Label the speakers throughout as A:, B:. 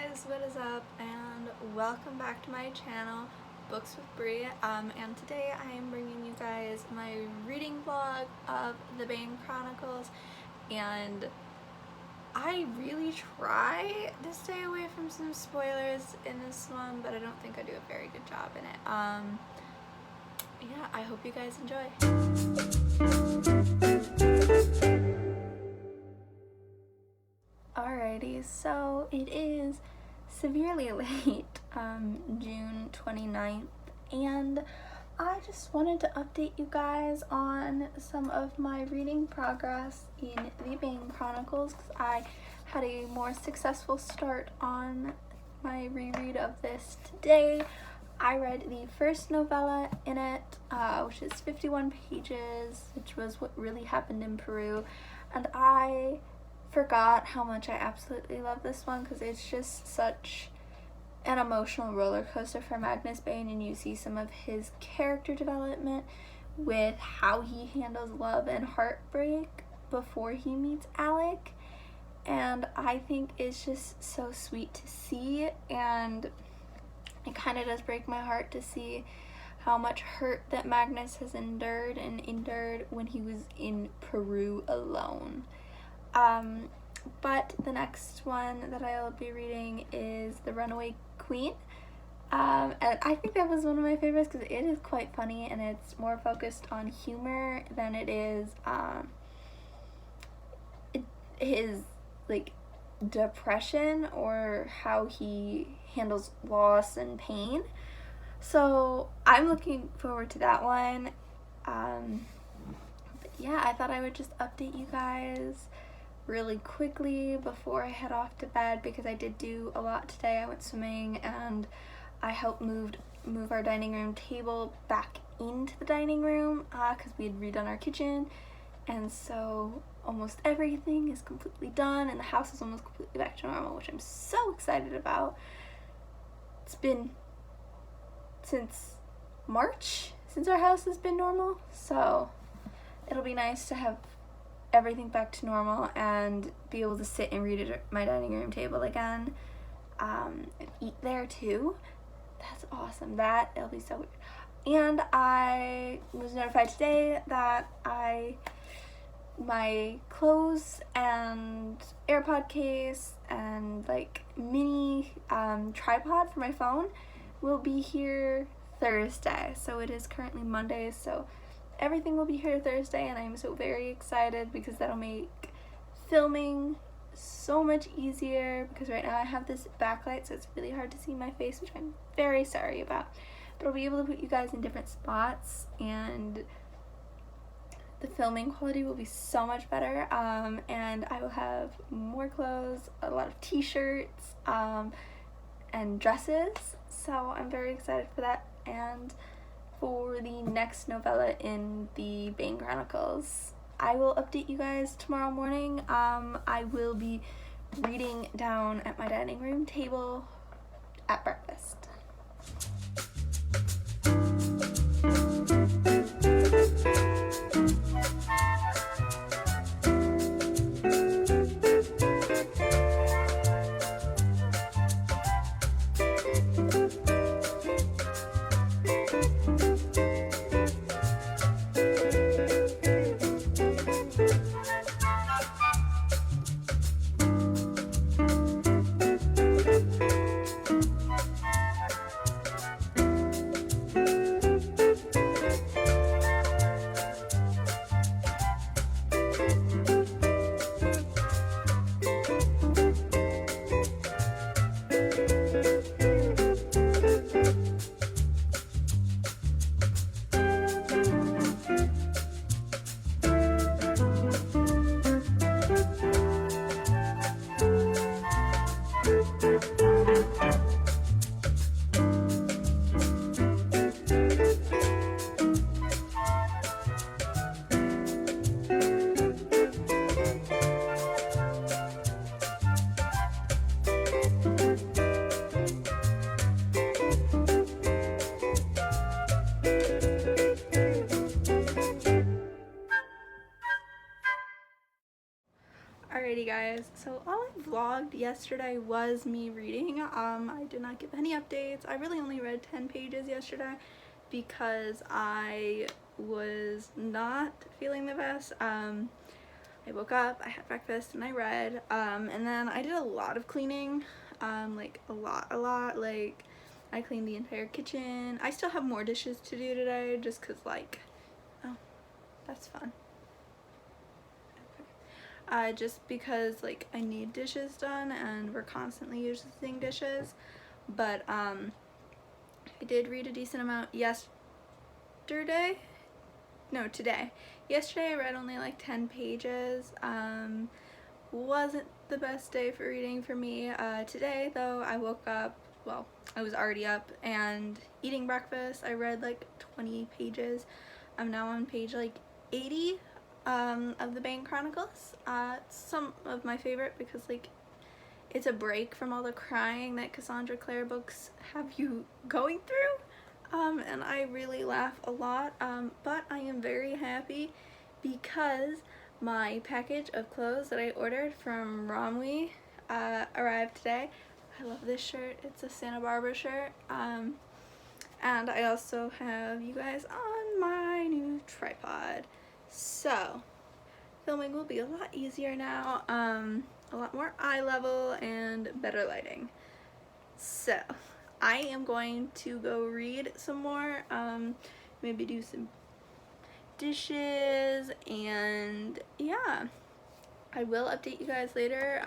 A: guys, what is up, and welcome back to my channel, Books with Brie, and today I am bringing you guys my reading vlog of the Bane Chronicles, and I really try to stay away from some spoilers in this one, but I don't think I do a very good job in it. Yeah, I hope you guys enjoy. Alrighty, so it is severely late, June 29th, and I just wanted to update you guys on some of my reading progress in the Bane Chronicles, because I had a more successful start on my reread of this today. I read the first novella in it, which is 51 pages, which was What Really Happened in Peru, and I forgot how much I absolutely love this one because it's just such an emotional roller coaster for Magnus Bane, and you see some of his character development with how he handles love and heartbreak before he meets Alec, and I think it's just so sweet to see, and it kind of does break my heart to see how much hurt that Magnus has endured when he was in Peru alone. But the next one that I'll be reading is The Runaway Queen, and I think that was one of my favorites because it is quite funny and it's more focused on humor than it is his like depression or how he handles loss and pain. So I'm looking forward to that one. But yeah, I thought I would just update you guys really quickly before I head off to bed because I did do a lot today. I went swimming and I helped move our dining room table back into the dining room because we had redone our kitchen, and so almost everything is completely done and the house is almost completely back to normal, which I'm so excited about. It's been since March since our house has been normal, so it'll be nice to have everything back to normal and be able to sit and read at my dining room table again, and eat there too. That's awesome. It'll be so weird. And I was notified today that my clothes and AirPod case and like mini tripod for my phone will be here Thursday. So it is currently Monday, so everything will be here Thursday, and I'm so very excited because that'll make filming so much easier, because right now I have this backlight so it's really hard to see my face, which I'm very sorry about, but I'll be able to put you guys in different spots and the filming quality will be so much better, and I will have more clothes, a lot of t-shirts and dresses, so I'm very excited for that. And for the next novella in the Bane Chronicles, I will update you guys tomorrow morning. I will be reading down at my dining room table at breakfast. Alrighty guys, so all I vlogged yesterday was me reading. I did not give any updates. I really only read 10 pages yesterday because I was not feeling the best. I woke up, I had breakfast, and I read, and then I did a lot of cleaning, like a lot, like I cleaned the entire kitchen. I still have more dishes to do today just cause like, oh, that's fun. Just because like I need dishes done and we're constantly using dishes, but I did read a decent amount today. Yesterday I read only like 10 pages. Wasn't the best day for reading for me. Today though, I woke up, well, I was already up and eating breakfast. I read like 20 pages. I'm now on page like 80 of the Bane Chronicles. It's some of my favorite because like it's a break from all the crying that Cassandra Clare books have you going through, and I really laugh a lot, but I am very happy because my package of clothes that I ordered from Romwe arrived today. I love this shirt. It's a Santa Barbara shirt, and I also have you guys on my new tripod. So, filming will be a lot easier now, a lot more eye level and better lighting. So, I am going to go read some more, maybe do some dishes, and yeah, I will update you guys later,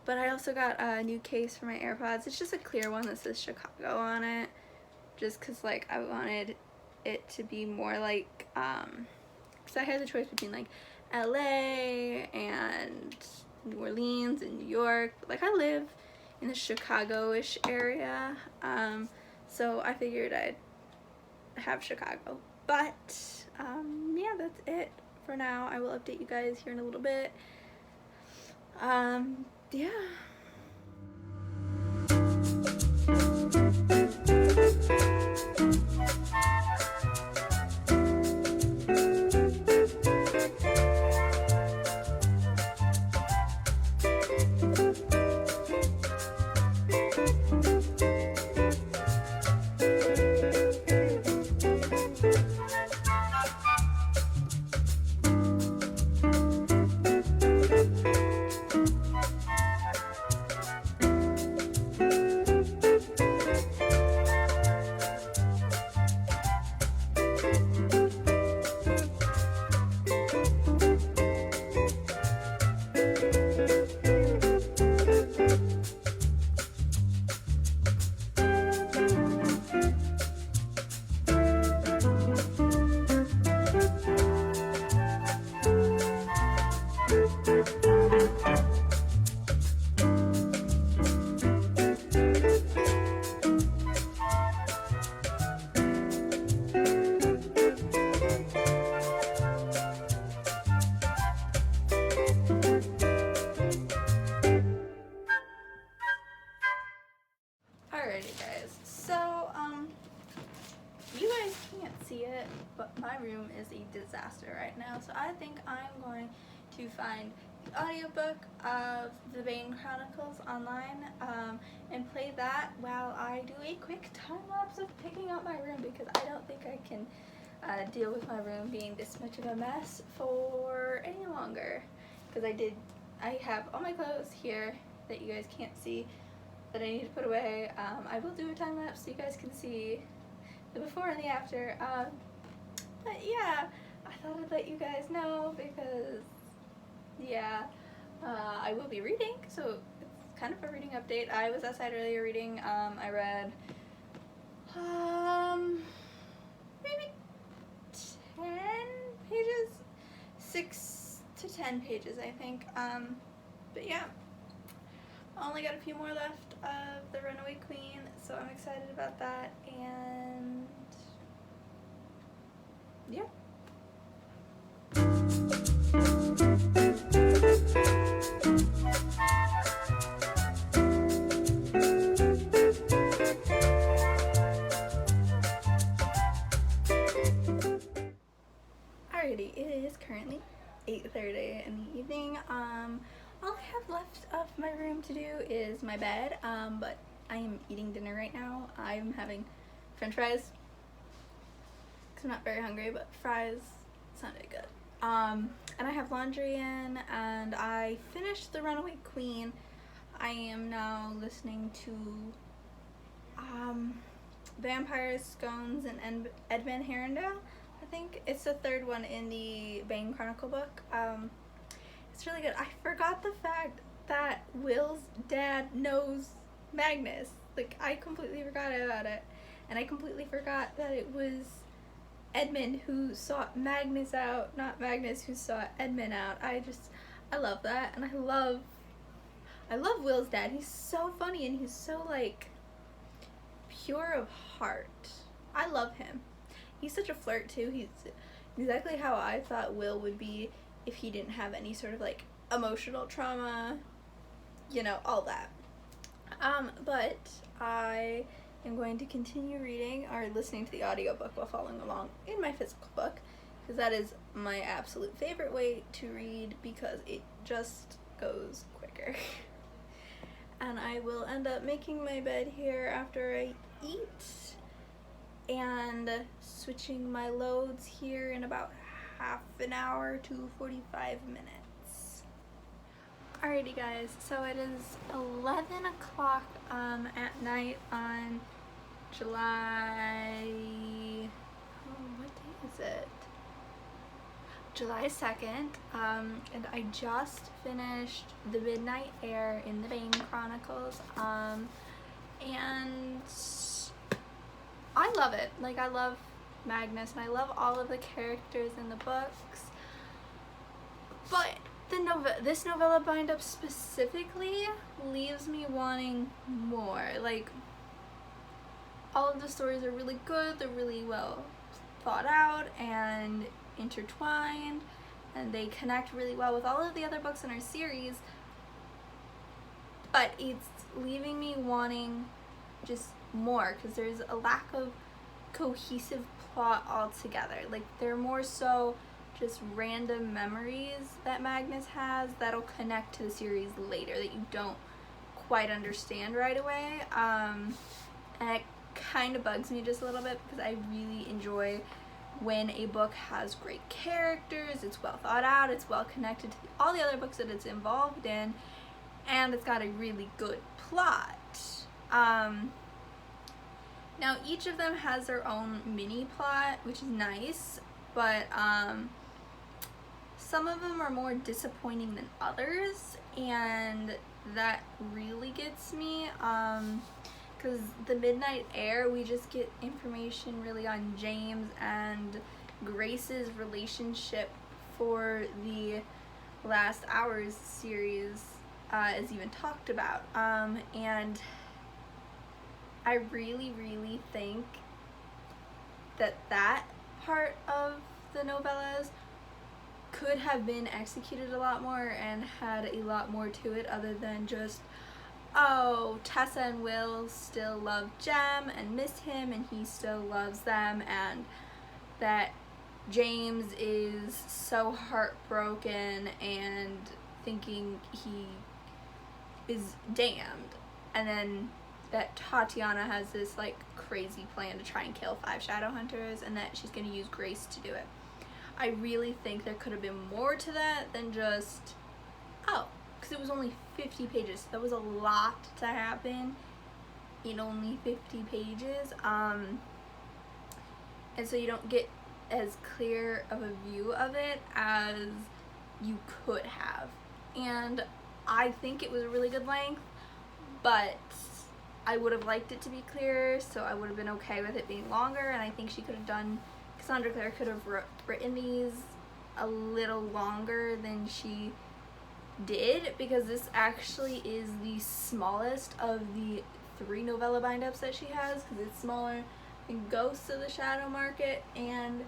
A: but I also got a new case for my AirPods. It's just a clear one that says Chicago on it, just because like I wanted it to be more like, so I had the choice between like LA and New Orleans and New York. Like I live in the Chicago-ish area, so I figured I'd have Chicago. But yeah, that's it for now. I will update you guys here in a little bit. Yeah. Alrighty guys, so you guys can't see it, but my room is a disaster right now, so I think I'm going to find the audiobook of the Bane Chronicles online, and play that while I do a quick time-lapse of picking up my room, because I don't think I can deal with my room being this much of a mess for any longer, because I have all my clothes here that you guys can't see that I need to put away. I will do a time lapse so you guys can see the before and the after. But yeah, I thought I'd let you guys know because yeah, I will be reading, so it's kind of a reading update. I was outside earlier reading. I read maybe 10 pages, 6 to 10 pages I think. But yeah, I only got a few more left of The Runaway Queen, so I'm excited about that, and yeah. Alrighty, it is currently 8:30 in the evening. all I have left of my room to do is my bed, but I am eating dinner right now. I'm having french fries, because I'm not very hungry, but fries sounded good. And I have laundry in, and I finished The Runaway Queen. I am now listening to Vampires, Scones, and Edmund Herondale. I think it's the third one in the Bane Chronicle book. It's really good. I forgot the fact that Will's dad knows Magnus. Like, I completely forgot about it. And I completely forgot that it was Edmund who sought Magnus out, not Magnus who sought Edmund out. I love that. And I love Will's dad. He's so funny, and he's so, like, pure of heart. I love him. He's such a flirt too. He's exactly how I thought Will would be if he didn't have any sort of like emotional trauma, you know, all that. But I am going to continue reading or listening to the audiobook while following along in my physical book, because that is my absolute favorite way to read, because it just goes quicker. And I will end up making my bed here after I eat and switching my loads here in about half an hour to 45 minutes. Alrighty guys, so it is 11 o'clock at night on July, what day is it? July 2nd, and I just finished The Midnight Air in the Bane Chronicles, and I love it. Like, I love Magnus, and I love all of the characters in the books, but this novella bind-up specifically leaves me wanting more. Like, all of the stories are really good, they're really well thought out and intertwined, and they connect really well with all of the other books in our series, but it's leaving me wanting just more, because there's a lack of cohesive plot altogether. Like, they're more so just random memories that Magnus has that'll connect to the series later that you don't quite understand right away, and it kind of bugs me just a little bit, because I really enjoy when a book has great characters, it's well thought out, it's well connected to all the other books that it's involved in, and it's got a really good plot. Now each of them has their own mini plot, which is nice, but some of them are more disappointing than others, and that really gets me, because The Midnight Air, we just get information really on James and Grace's relationship for the Last Hours series, is even talked about, and I really think that part of the novellas could have been executed a lot more and had a lot more to it, other than just, oh, Tessa and Will still love Jem and miss him, and he still loves them, and that James is so heartbroken and thinking he is damned, and then that Tatiana has this like crazy plan to try and kill 5 Shadowhunters, and that she's going to use Grace to do it. I really think there could have been more to that than just, oh, because it was only 50 pages. So that was a lot to happen in only 50 pages. And so you don't get as clear of a view of it as you could have. And I think it was a really good length, but I would have liked it to be clearer, so I would have been okay with it being longer, and I think she could have done, Cassandra Clare could have written these a little longer than she did, because this actually is the smallest of the 3 novella bind-ups that she has, because it's smaller than Ghosts of the Shadow Market and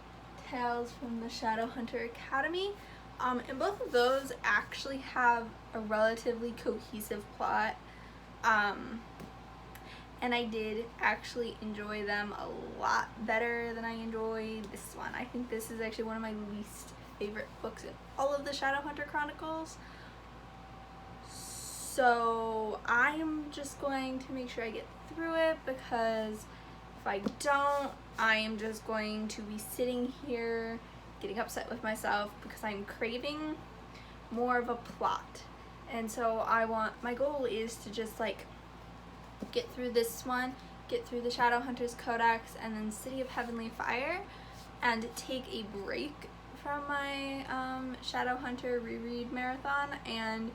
A: Tales from the Shadowhunter Academy, and both of those actually have a relatively cohesive plot, and I did actually enjoy them a lot better than I enjoyed this one. I think this is actually one of my least favorite books in all of the Shadowhunter Chronicles. So I'm just going to make sure I get through it, because if I don't, I am just going to be sitting here getting upset with myself because I'm craving more of a plot. And so my goal is to just like get through this one, get through the Shadowhunter's Codex, and then City of Heavenly Fire, and take a break from my Shadowhunter reread marathon and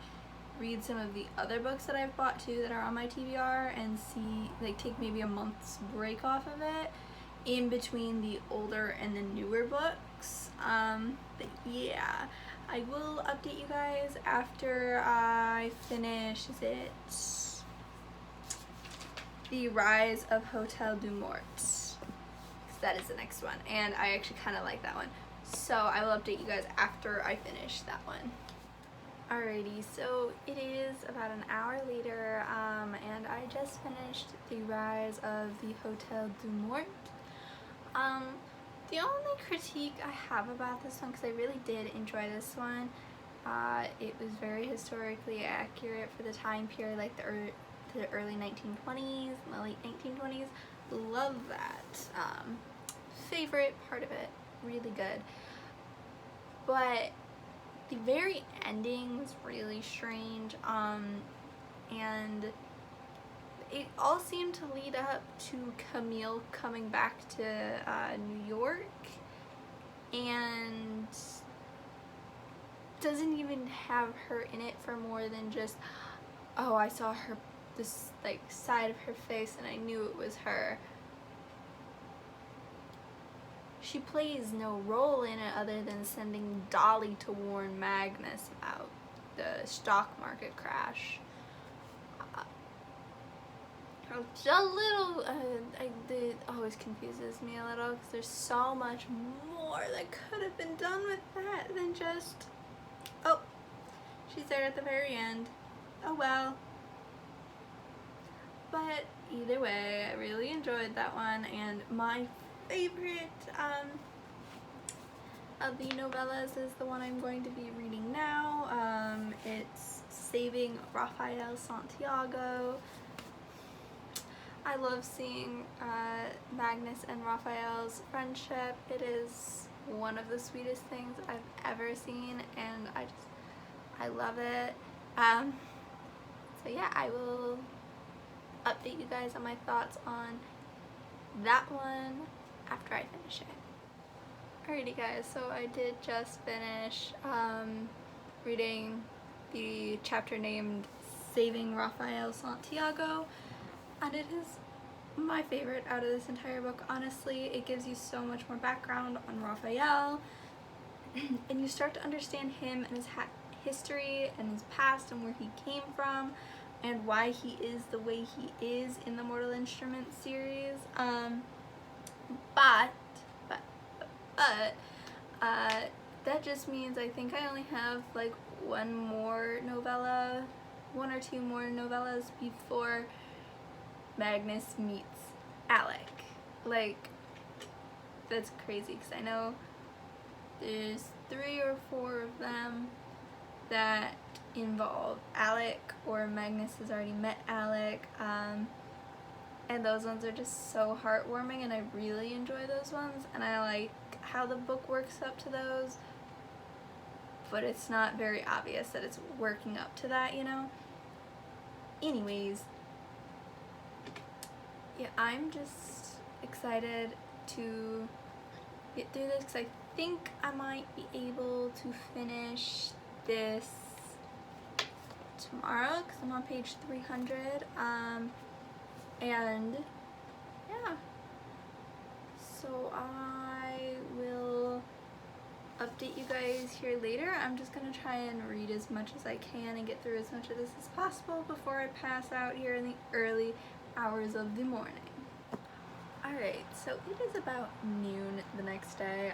A: read some of the other books that I've bought too that are on my TBR, and see, like, take maybe a month's break off of it in between the older and the newer books. But yeah, I will update you guys after I finish The Rise of Hotel du Mort, because that is the next one, and I actually kind of like that one. So I will update you guys after I finish that one. Alrighty, so it is about an hour later, and I just finished The Rise of the Hotel du Mort. The only critique I have about this one, because I really did enjoy this one, it was very historically accurate for the time period, like the early 1920s and the late 1920s. Love that. Favorite part of it, really good. But the very ending was really strange, and it all seemed to lead up to Camille coming back to New York, and doesn't even have her in it for more than just, oh, I saw this like side of her face and I knew it was her. She plays no role in it other than sending Dolly to warn Magnus about the stock market crash. A little, it always confuses me a little, because there's so much more that could have been done with that than just, oh, she's there at the very end. Oh well. But either way, I really enjoyed that one, and my favorite of the novellas is the one I'm going to be reading now. It's Saving Raphael Santiago. I love seeing Magnus and Raphael's friendship. It is one of the sweetest things I've ever seen, and I love it. So yeah, I will update you guys on my thoughts on that one after I finish it. Alrighty guys, so I did just finish reading the chapter named Saving Raphael Santiago, and it is my favorite out of this entire book. Honestly, it gives you so much more background on Raphael, and you start to understand him and his history and his past and where he came from and why he is the way he is in the Mortal Instruments series. But that just means I think I only have like one or two more novellas before Magnus meets Alec. Like, that's crazy, because I know there's 3 or 4 of them that involve Alec, or Magnus has already met Alec, and those ones are just so heartwarming, and I really enjoy those ones, and I like how the book works up to those, but it's not very obvious that it's working up to that, you know? Anyways, yeah, I'm just excited to get through this, because I think I might be able to finish this tomorrow, because I'm on page 300, and yeah, so I will update you guys here later. I'm just gonna try and read as much as I can and get through as much of this as possible before I pass out here in the early hours of the morning. Alright, so it is about noon the next day.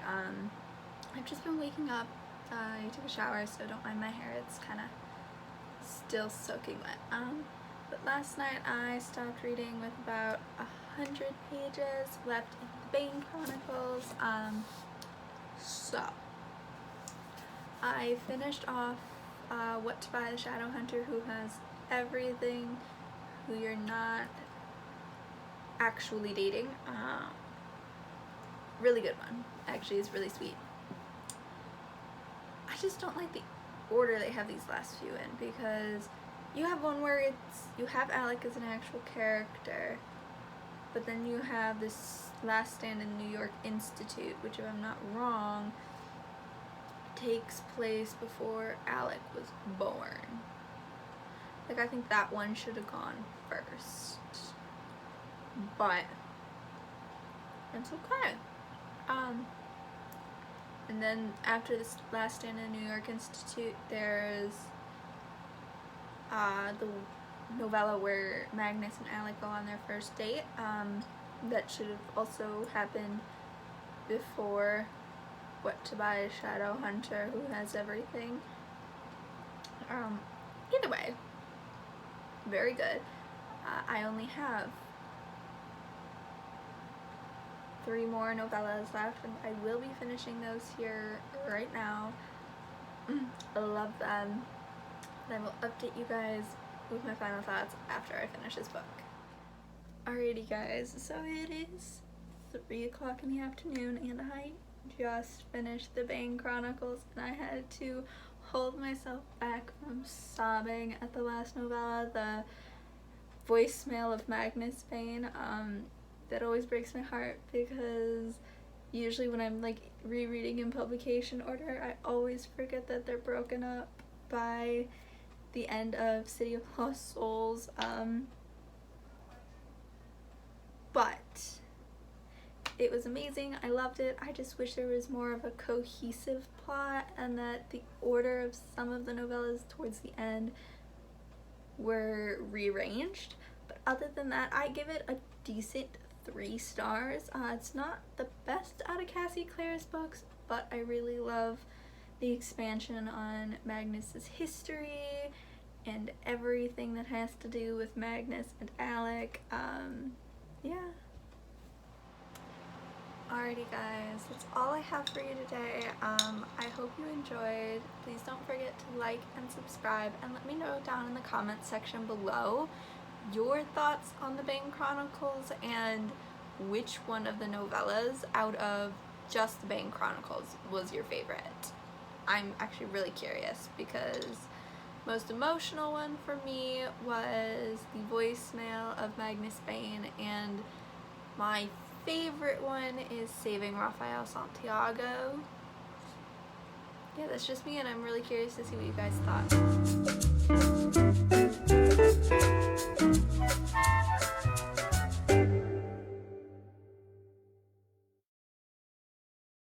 A: I've just been waking up. I took a shower, so don't mind my hair, it's kind of still soaking wet. But last night I stopped reading with about 100 pages left in the Bane Chronicles. So I finished off What to Buy the Shadowhunter, who has everything, who you're not actually dating. Really good one. Actually, it's really sweet. I just don't like the order they have these last few in, because you have one where you have Alec as an actual character, but then you have this Last Stand in New York Institute, which, if I'm not wrong, takes place before Alec was born. Like, I think that one should have gone first, but it's okay. And then after this Last Stand in New York Institute, there's the novella where Magnus and Alec go on their first date. That should have also happened before What to Buy a Shadowhunter, Who Has Everything. Either way, very good. I only have 3 more novellas left, and I will be finishing those here right now. I love them. And I will update you guys with my final thoughts after I finish this book. Alrighty guys, so it is 3 o'clock in the afternoon, and I just finished the Bane Chronicles, and I had to hold myself back from sobbing at the last novella, the voicemail of Magnus Bane. That always breaks my heart, because usually when I'm like rereading in publication order, I always forget that they're broken up by the end of City of Lost Souls. But it was amazing. I loved it. I just wish there was more of a cohesive plot, and that the order of some of the novellas towards the end were rearranged. But other than that, I give it a decent 3 stars. It's not the best out of Cassie Clare's books, but I really love the expansion on Magnus's history and everything that has to do with Magnus and Alec. Yeah. Alrighty guys, that's all I have for you today. I hope you enjoyed. Please don't forget to like and subscribe, and let me know down in the comments section below your thoughts on the Bane Chronicles, and which one of the novellas out of just the Bane Chronicles was your favorite. I'm actually really curious, because most emotional one for me was the voicemail of Magnus Bane, and my favorite one is Saving Rafael Santiago. Yeah, that's just me, and I'm really curious to see what you guys thought.